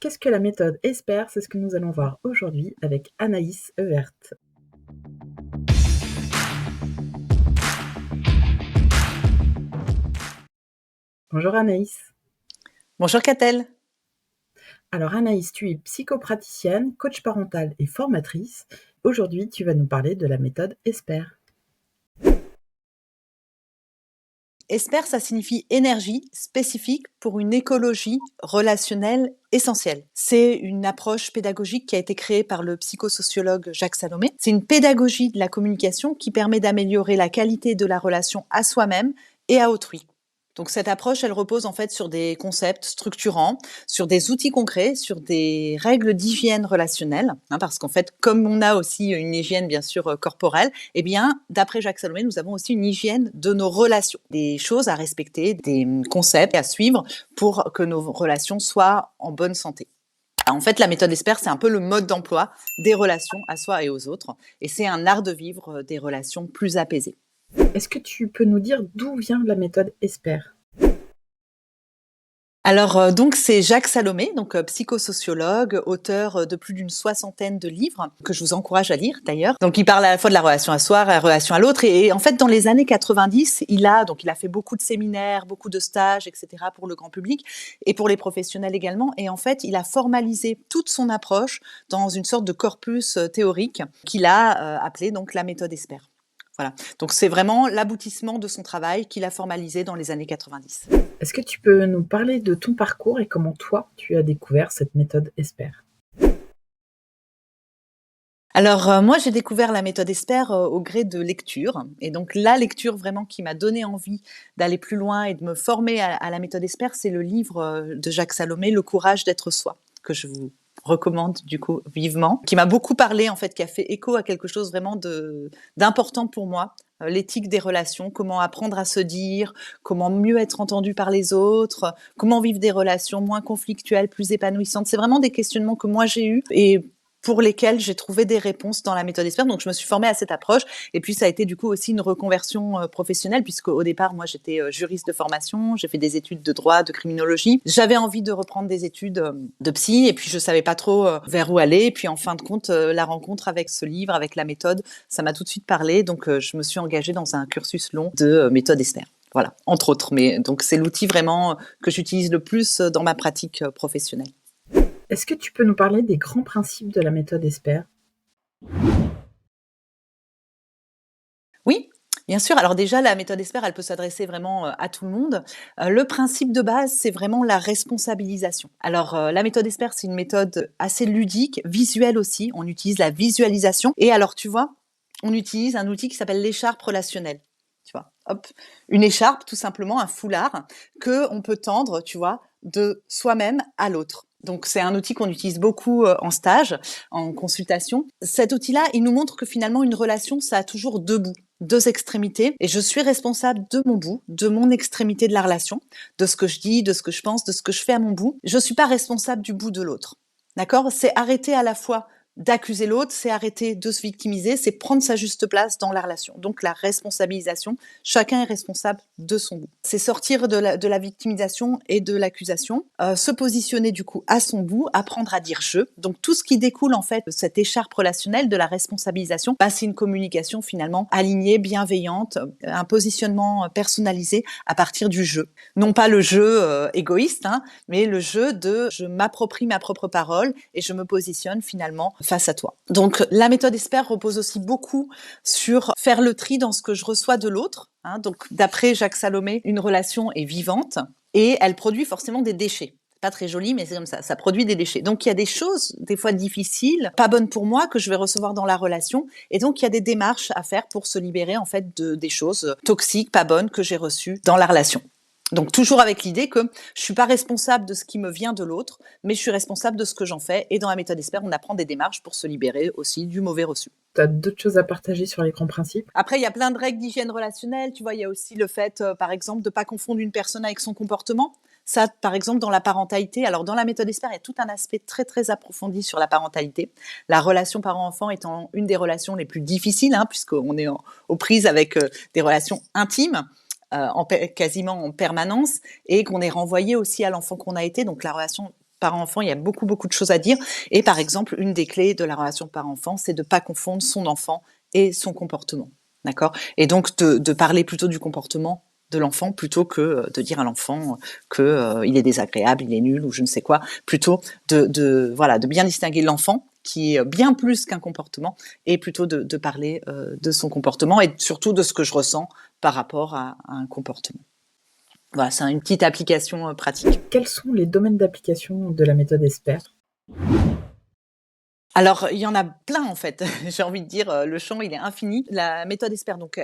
Qu'est-ce que la méthode ESPER? C'est ce que nous allons voir aujourd'hui avec Anaïs Evert. Bonjour Anaïs. Bonjour Catel. Alors Anaïs, tu es psychopraticienne, coach parental et formatrice. Aujourd'hui, tu vas nous parler de la méthode ESPER. ESPER, ça signifie énergie spécifique pour une écologie relationnelle essentielle. C'est une approche pédagogique qui a été créée par le psychosociologue Jacques Salomé. C'est une pédagogie de la communication qui permet d'améliorer la qualité de la relation à soi-même et à autrui. Donc cette approche, elle repose en fait sur des concepts structurants, sur des outils concrets, sur des règles d'hygiène relationnelle, parce qu'en fait, comme on a aussi une hygiène bien sûr corporelle, eh bien, d'après Jacques Salomé, nous avons aussi une hygiène de nos relations, des choses à respecter, des concepts à suivre pour que nos relations soient en bonne santé. En fait, la méthode ESPER, c'est un peu le mode d'emploi des relations à soi et aux autres, et c'est un art de vivre des relations plus apaisées. Est-ce que tu peux nous dire d'où vient la méthode ESPER? Alors donc c'est Jacques Salomé, donc psychosociologue, auteur de plus d'une soixantaine de livres que je vous encourage à lire d'ailleurs. Donc il parle à la fois de la relation à soi, la relation à l'autre et en fait dans les années 90, il a fait beaucoup de séminaires, beaucoup de stages, etc. pour le grand public et pour les professionnels également. Et en fait, il a formalisé toute son approche dans une sorte de corpus théorique qu'il a appelé donc la méthode ESPER. Voilà. Donc c'est vraiment l'aboutissement de son travail qu'il a formalisé dans les années 90. Est-ce que tu peux nous parler de ton parcours et comment toi, tu as découvert cette méthode ESPER? Alors moi j'ai découvert la méthode ESPER au gré de lecture et donc la lecture vraiment qui m'a donné envie d'aller plus loin et de me former à la méthode ESPER, c'est le livre de Jacques Salomé, Le courage d'être soi, que je vous recommande du coup vivement, qui m'a beaucoup parlé en fait, qui a fait écho à quelque chose vraiment d'important pour moi, l'éthique des relations, comment apprendre à se dire, comment mieux être entendu par les autres, comment vivre des relations moins conflictuelles, plus épanouissantes. C'est vraiment des questionnements que moi j'ai eus et pour lesquels j'ai trouvé des réponses dans la méthode ESPER. Donc, je me suis formée à cette approche. Et puis, ça a été du coup aussi une reconversion professionnelle, puisque au départ, moi, j'étais juriste de formation. J'ai fait des études de droit, de criminologie. J'avais envie de reprendre des études de psy, et puis je savais pas trop vers où aller. Et puis, en fin de compte, la rencontre avec ce livre, avec la méthode, ça m'a tout de suite parlé. Donc, je me suis engagée dans un cursus long de méthode ESPER. Voilà, entre autres. Mais donc, c'est l'outil vraiment que j'utilise le plus dans ma pratique professionnelle. Est-ce que tu peux nous parler des grands principes de la méthode ESPER? Oui, bien sûr. Alors déjà, la méthode ESPER, elle peut s'adresser vraiment à tout le monde. Le principe de base, c'est vraiment la responsabilisation. Alors, la méthode ESPER, c'est une méthode assez ludique, visuelle aussi. On utilise la visualisation. Et alors, tu vois, on utilise un outil qui s'appelle l'écharpe relationnelle. Tu vois, hop, une écharpe, tout simplement, un foulard que on peut tendre, tu vois, de soi-même à l'autre. Donc, c'est un outil qu'on utilise beaucoup en stage, en consultation. Cet outil-là, il nous montre que finalement, une relation, ça a toujours deux bouts, deux extrémités. Et je suis responsable de mon bout, de mon extrémité de la relation, de ce que je dis, de ce que je pense, de ce que je fais à mon bout. Je suis pas responsable du bout de l'autre. D'accord? C'est arrêter à la fois d'accuser l'autre, c'est arrêter de se victimiser, c'est prendre sa juste place dans la relation. Donc la responsabilisation, chacun est responsable de son bout. C'est sortir de la victimisation et de l'accusation, se positionner du coup à son bout, apprendre à dire je. Donc tout ce qui découle en fait de cette écharpe relationnelle, de la responsabilisation, c'est une communication finalement alignée, bienveillante, un positionnement personnalisé à partir du je. Non pas le je égoïste, mais le jeu de je m'approprie ma propre parole et je me positionne finalement face à toi. Donc la méthode ESPER repose aussi beaucoup sur faire le tri dans ce que je reçois de l'autre. Donc d'après Jacques Salomé, une relation est vivante et elle produit forcément des déchets. C'est pas très joli, mais c'est comme ça produit des déchets. Donc il y a des choses, des fois difficiles, pas bonnes pour moi, que je vais recevoir dans la relation. Et donc il y a des démarches à faire pour se libérer en fait des choses toxiques, pas bonnes que j'ai reçues dans la relation. Donc toujours avec l'idée que je suis pas responsable de ce qui me vient de l'autre, mais je suis responsable de ce que j'en fais. Et dans la méthode ESPER, on apprend des démarches pour se libérer aussi du mauvais reçu. Tu as d'autres choses à partager sur les grands principes? Après, il y a plein de règles d'hygiène relationnelle. Tu vois, il y a aussi le fait, par exemple, de pas confondre une personne avec son comportement. Ça, par exemple, dans la parentalité. Alors, dans la méthode ESPER, il y a tout un aspect très, très approfondi sur la parentalité. La relation parent-enfant étant une des relations les plus difficiles, puisqu'on est aux prises avec des relations intimes. Quasiment en permanence et qu'on est renvoyé aussi à l'enfant qu'on a été. Donc la relation parent-enfant, il y a beaucoup, beaucoup de choses à dire. Et par exemple, une des clés de la relation parent-enfant, c'est de ne pas confondre son enfant et son comportement. D'accord ? Et donc, de parler plutôt du comportement de l'enfant plutôt que de dire à l'enfant que il est désagréable, il est nul ou je ne sais quoi. Plutôt de bien distinguer l'enfant qui est bien plus qu'un comportement et plutôt de parler de son comportement et surtout de ce que je ressens par rapport à un comportement. Voilà, c'est une petite application pratique. Quels sont les domaines d'application de la méthode ESPER ? Alors, il y en a plein en fait. J'ai envie de dire, le champ il est infini. La méthode ESPER, donc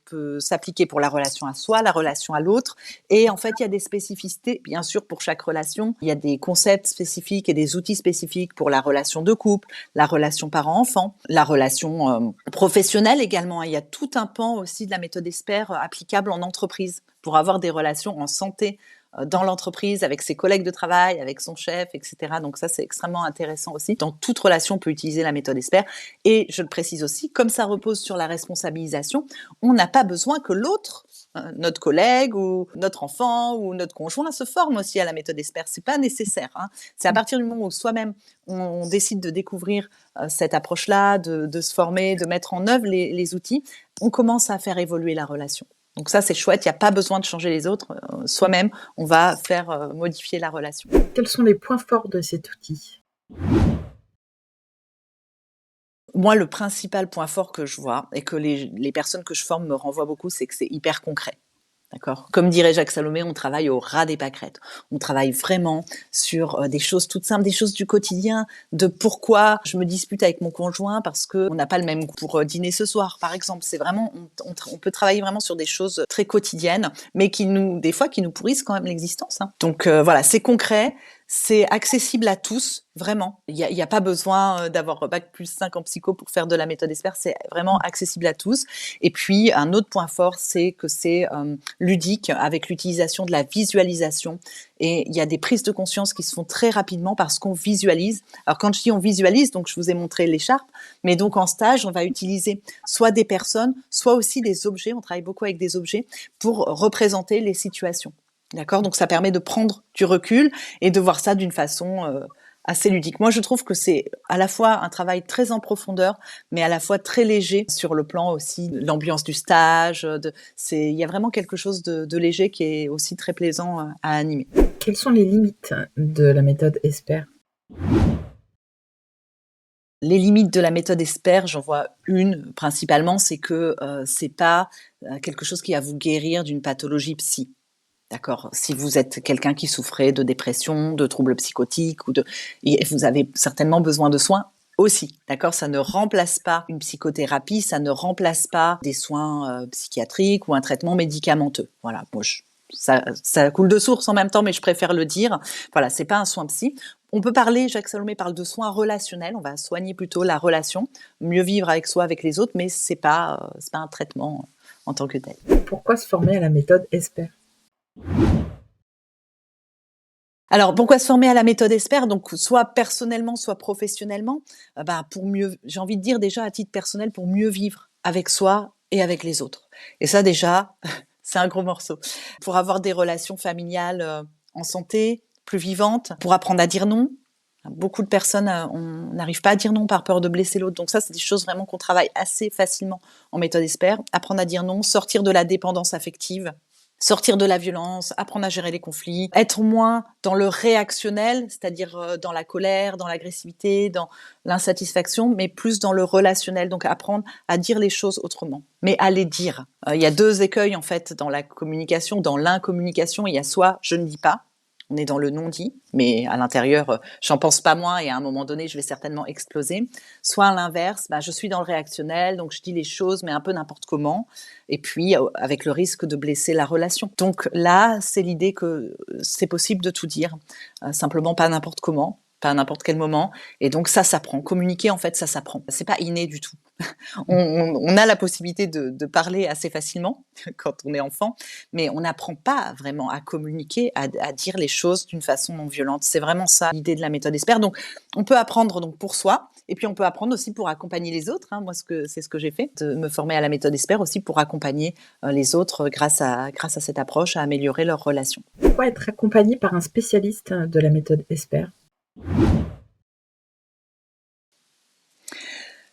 peut s'appliquer pour la relation à soi, la relation à l'autre, et en fait il y a des spécificités, bien sûr pour chaque relation. Il y a des concepts spécifiques et des outils spécifiques pour la relation de couple, la relation parent-enfant, la relation professionnelle également. Il y a tout un pan aussi de la méthode ESPER applicable en entreprise pour avoir des relations en santé dans l'entreprise, avec ses collègues de travail, avec son chef, etc. Donc ça, c'est extrêmement intéressant aussi. Dans toute relation, on peut utiliser la méthode ESPER. Et je le précise aussi, comme ça repose sur la responsabilisation, on n'a pas besoin que l'autre, notre collègue ou notre enfant ou notre conjoint se forme aussi à la méthode ESPER. C'est pas nécessaire. C'est à partir du moment où soi-même, on décide de découvrir cette approche-là, de se former, de mettre en œuvre les outils, on commence à faire évoluer la relation. Donc ça, c'est chouette, il n'y a pas besoin de changer les autres. Soi-même, on va faire modifier la relation. Quels sont les points forts de cet outil ? Moi, le principal point fort que je vois et que les personnes que je forme me renvoient beaucoup, c'est que c'est hyper concret. D'accord ? Comme dirait Jacques Salomé, on travaille au ras des pâquerettes. On travaille vraiment sur des choses toutes simples, des choses du quotidien, de pourquoi je me dispute avec mon conjoint parce qu'on n'a pas le même goût pour dîner ce soir, par exemple. C'est vraiment, on peut travailler vraiment sur des choses très quotidiennes, mais des fois, qui nous pourrissent quand même l'existence. Donc voilà, c'est concret. C'est accessible à tous, vraiment. Il y a pas besoin d'avoir bac+5 en psycho pour faire de la méthode ESPER. C'est vraiment accessible à tous. Et puis, un autre point fort, c'est que c'est ludique avec l'utilisation de la visualisation. Et il y a des prises de conscience qui se font très rapidement parce qu'on visualise. Alors, quand je dis on visualise, donc je vous ai montré l'écharpe, mais donc en stage, on va utiliser soit des personnes, soit aussi des objets. On travaille beaucoup avec des objets pour représenter les situations. D'accord ? Donc, ça permet de prendre du recul et de voir ça d'une façon assez ludique. Moi, je trouve que c'est à la fois un travail très en profondeur, mais à la fois très léger sur le plan aussi de l'ambiance du stage. Il y a vraiment quelque chose de léger qui est aussi très plaisant à animer. Quelles sont les limites de la méthode ESPER ? Les limites de la méthode ESPER, j'en vois une principalement, c'est que c'est pas quelque chose qui va vous guérir d'une pathologie psy. D'accord. Si vous êtes quelqu'un qui souffrait de dépression, de troubles psychotiques et vous avez certainement besoin de soins aussi. D'accord. Ça ne remplace pas une psychothérapie, ça ne remplace pas des soins psychiatriques ou un traitement médicamenteux. Voilà. Moi, ça coule de source en même temps, mais je préfère le dire. Voilà, c'est pas un soin psy. On peut parler, Jacques Salomé parle de soins relationnels. On va soigner plutôt la relation, mieux vivre avec soi, avec les autres, mais c'est pas un traitement en tant que tel. Pourquoi se former à la méthode ESPER ? Alors, pourquoi se former à la méthode ESPER ? Donc, soit personnellement, soit professionnellement, pour mieux, j'ai envie de dire déjà à titre personnel, pour mieux vivre avec soi et avec les autres. Et ça, déjà, c'est un gros morceau. Pour avoir des relations familiales en santé, plus vivantes, pour apprendre à dire non. Beaucoup de personnes, on n'arrive pas à dire non par peur de blesser l'autre. Donc ça, c'est des choses vraiment qu'on travaille assez facilement en méthode ESPER. Apprendre à dire non, sortir de la dépendance affective, sortir de la violence, apprendre à gérer les conflits, être moins dans le réactionnel, c'est-à-dire dans la colère, dans l'agressivité, dans l'insatisfaction, mais plus dans le relationnel. Donc apprendre à dire les choses autrement, mais à les dire. Il y a deux écueils en fait dans la communication, dans l'incommunication. Il y a soit je ne dis pas, on est dans le non-dit, mais à l'intérieur, j'en pense pas moins et à un moment donné, je vais certainement exploser. Soit à l'inverse, je suis dans le réactionnel, donc je dis les choses, mais un peu n'importe comment, et puis avec le risque de blesser la relation. Donc là, c'est l'idée que c'est possible de tout dire, simplement pas n'importe comment, pas à n'importe quel moment, et donc ça s'apprend. Communiquer, en fait, ça s'apprend. C'est pas inné du tout. On a la possibilité de parler assez facilement quand on est enfant, mais on n'apprend pas vraiment à communiquer, à dire les choses d'une façon non violente. C'est vraiment ça l'idée de la méthode ESPER. Donc, on peut apprendre donc pour soi, et puis on peut apprendre aussi pour accompagner les autres. Moi, c'est ce que j'ai fait, de me former à la méthode ESPER aussi pour accompagner les autres grâce à cette approche, à améliorer leurs relations. Pourquoi être accompagné par un spécialiste de la méthode ESPER?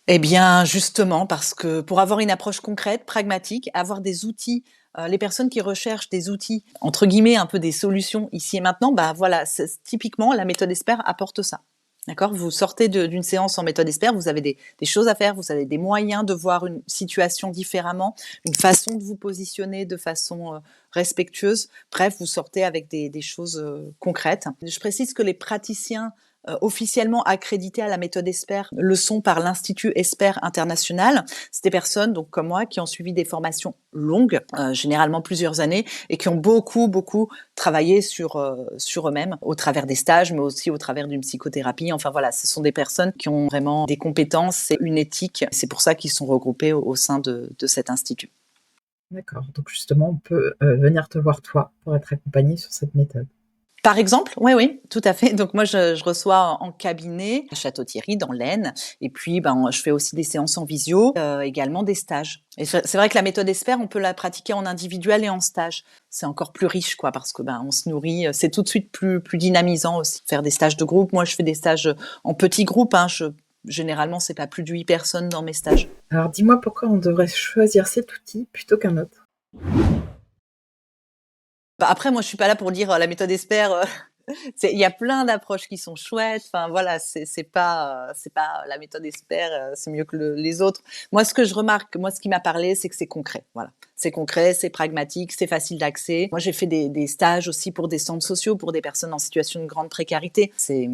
Eh bien, justement, parce que pour avoir une approche concrète, pragmatique, avoir des outils, les personnes qui recherchent des outils, entre guillemets, un peu des solutions ici et maintenant, bah voilà, typiquement, la méthode ESPER apporte ça. D'accord? Vous sortez d'une séance en méthode ESPER, vous avez des choses à faire, vous avez des moyens de voir une situation différemment, une façon de vous positionner de façon respectueuse. Bref, vous sortez avec des choses concrètes. Je précise que les praticiens officiellement accrédités à la méthode ESPER le sont par l'Institut ESPER International. C'est des personnes, donc comme moi, qui ont suivi des formations longues, généralement plusieurs années, et qui ont beaucoup travaillé sur eux-mêmes, au travers des stages, mais aussi au travers d'une psychothérapie. Enfin voilà, ce sont des personnes qui ont vraiment des compétences et une éthique. C'est pour ça qu'ils sont regroupés au sein de cet institut. D'accord, donc justement, on peut venir te voir toi pour être accompagné sur cette méthode. Par exemple, oui, tout à fait. Donc moi, je reçois en cabinet à Château-Thierry, dans l'Aisne, et puis je fais aussi des séances en visio, également des stages. Et c'est vrai que la méthode ESPER, on peut la pratiquer en individuel et en stage. C'est encore plus riche, quoi, parce que on se nourrit. C'est tout de suite plus dynamisant aussi. Faire des stages de groupe. Moi, je fais des stages en petits groupes. Généralement, c'est pas plus de 8 personnes dans mes stages. Alors dis-moi pourquoi on devrait choisir cet outil plutôt qu'un autre? Après, moi, je suis pas là pour dire la méthode ESPER. Il y a plein d'approches qui sont chouettes. Enfin voilà, c'est pas la méthode ESPER, c'est mieux que les autres. Moi, ce que je remarque, ce qui m'a parlé, c'est que c'est concret. Voilà, c'est concret, c'est pragmatique, c'est facile d'accès. Moi, j'ai fait des stages aussi pour des centres sociaux, pour des personnes en situation de grande précarité. C'est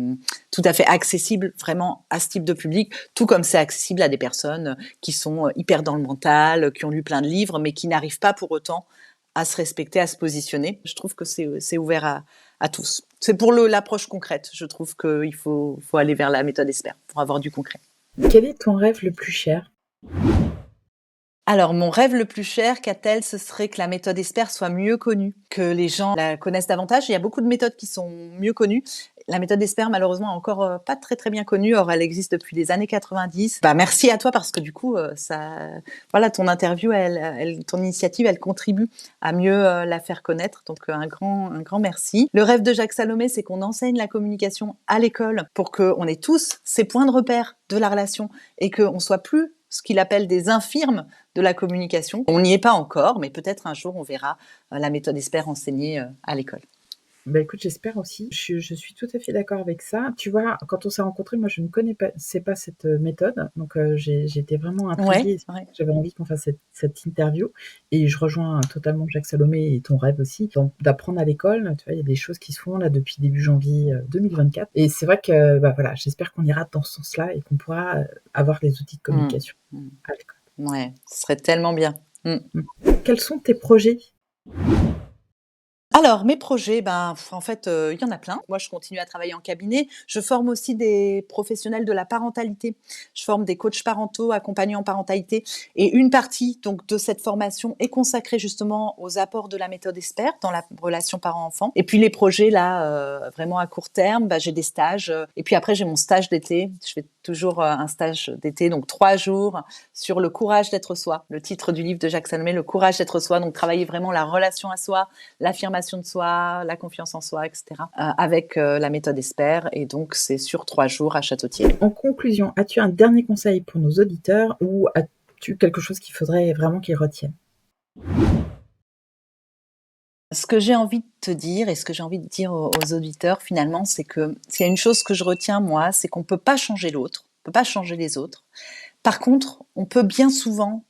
tout à fait accessible vraiment à ce type de public, tout comme c'est accessible à des personnes qui sont hyper dans le mental, qui ont lu plein de livres, mais qui n'arrivent pas pour autant à se respecter, à se positionner. Je trouve que c'est ouvert à tous. C'est pour l'approche concrète. Je trouve qu'il faut aller vers la méthode ESPER pour avoir du concret. Quel est ton rêve le plus cher? Alors, mon rêve le plus cher, qu'a-t-elle, ce serait que la méthode ESPER soit mieux connue, que les gens la connaissent davantage. Il y a beaucoup de méthodes qui sont mieux connues. La méthode ESPER, malheureusement, est encore pas très bien connue. Or, elle existe depuis les années 90. Merci à toi parce que du coup, ton interview, ton initiative, elle contribue à mieux la faire connaître. Donc, un grand merci. Le rêve de Jacques Salomé, c'est qu'on enseigne la communication à l'école pour qu'on ait tous ces points de repère de la relation et qu'on soit plus ce qu'il appelle des infirmes de la communication. On n'y est pas encore, mais peut-être un jour on verra la méthode ESPER enseignée à l'école. Écoute, j'espère aussi. Je suis tout à fait d'accord avec ça. Tu vois, quand on s'est rencontrés, moi, je ne connaissais pas cette méthode, donc j'étais vraiment intriguée. Ouais. J'avais envie qu'on fasse cette interview, et je rejoins totalement Jacques Salomé et ton rêve aussi, d'apprendre à l'école. Tu vois, il y a des choses qui se font là depuis début janvier 2024, et c'est vrai que voilà, j'espère qu'on ira dans ce sens-là et qu'on pourra avoir des outils de communication à l'école. Ouais, ce serait tellement bien. Quels sont tes projets? Alors, mes projets, en fait, il y en a plein. Moi, je continue à travailler en cabinet. Je forme aussi des professionnels de la parentalité. Je forme des coachs parentaux, accompagnants en parentalité. Et une partie donc de cette formation est consacrée justement aux apports de la méthode ESPER dans la relation parent-enfant. Et puis les projets là, vraiment à court terme, j'ai des stages. Et puis après, j'ai mon stage d'été. Je fais toujours un stage d'été, donc 3 jours sur le courage d'être soi. Le titre du livre de Jacques Salomé, le courage d'être soi. Donc travailler vraiment la relation à soi, l'affirmation de soi, la confiance en soi, etc. Avec la méthode ESPER. Et donc, c'est sur 3 jours à Château-Thierry. En conclusion, as-tu un dernier conseil pour nos auditeurs, ou as-tu quelque chose qu'il faudrait vraiment qu'ils retiennent? Ce que j'ai envie de te dire et ce que j'ai envie de dire aux auditeurs, finalement, c'est que s'il y a une chose que je retiens, moi, c'est qu'on ne peut pas changer l'autre, on ne peut pas changer les autres. Par contre, on peut bien souvent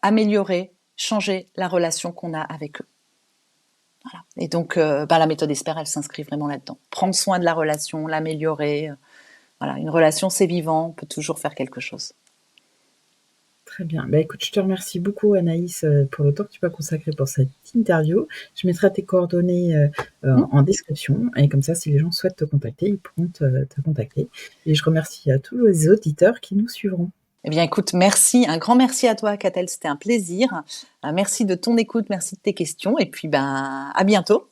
améliorer, changer la relation qu'on a avec eux. Voilà. Et donc, la méthode ESPER, elle s'inscrit vraiment là-dedans. Prendre soin de la relation, l'améliorer. Voilà, une relation, c'est vivant, on peut toujours faire quelque chose. Très bien. Écoute, je te remercie beaucoup, Anaïs, pour le temps que tu m'as consacré pour cette interview. Je mettrai tes coordonnées en description, et comme ça, si les gens souhaitent te contacter, ils pourront te contacter. Et je remercie tous les auditeurs qui nous suivront. Eh bien, écoute, merci, un grand merci à toi, Catel, c'était un plaisir. Merci de ton écoute, merci de tes questions, et puis ben, à bientôt.